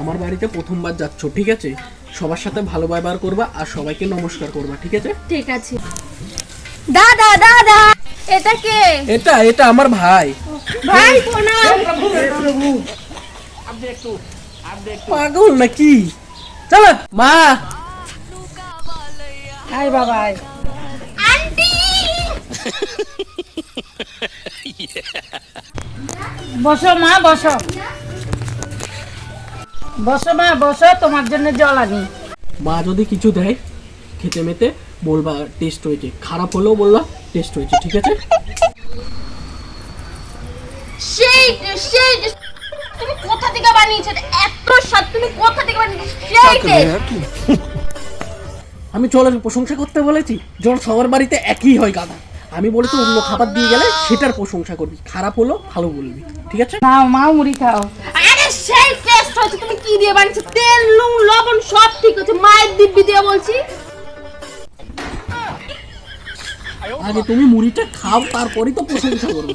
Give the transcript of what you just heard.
আমার বাড়িতে প্রথমবার যাচ্ছ, ঠিক আছে? সবার সাথে ভালো ব্যবহার করবা আর সবাইকে নমস্কার করবা, ঠিক আছে? ঠিক আছে। দাদা দাদা, এটা কে? এটা এটা আমার ভাই। ভাই প্রণাম। পাগল নাকি? চলো মা। হাই বাবা। আন্টি বসো মা, বসো বসো মা, বসো, তোমার জন্য জল আনি। মা যদি কিছু দেয় খেতে মেতে বলবা টেস্ট হয়েছে, খারাপ হলেও বলবা টেস্ট হয়েছে, ঠিক আছে? সেই সেই তুমি কোথা থেকে বানিয়েছো? এত স্বাদ তুমি কোথা থেকে বানিয়েছো? সেই টেস্ট। আমি জলের প্রশংসা করতে বলেছি? জল সবার বাড়িতে একই হয় গাধা। আমি বলেছি অন্য খাবার দিয়ে গেলে সেটার প্রশংসা করবি, খারাপ হলো ভালো বলবি, ঠিক আছে? নাও মা, মুড়ি খাও। আরে সেই টেস্ট হয়েছে। তুমি কি দিয়ে বানিয়েছো? তেল নুন লবণ সব ঠিক আছে, মায়ের দিব্যি দিয়ে বলছি। আগে তুমি মুড়িটা খাও, তারপরেই তো প্রশংসা করবে।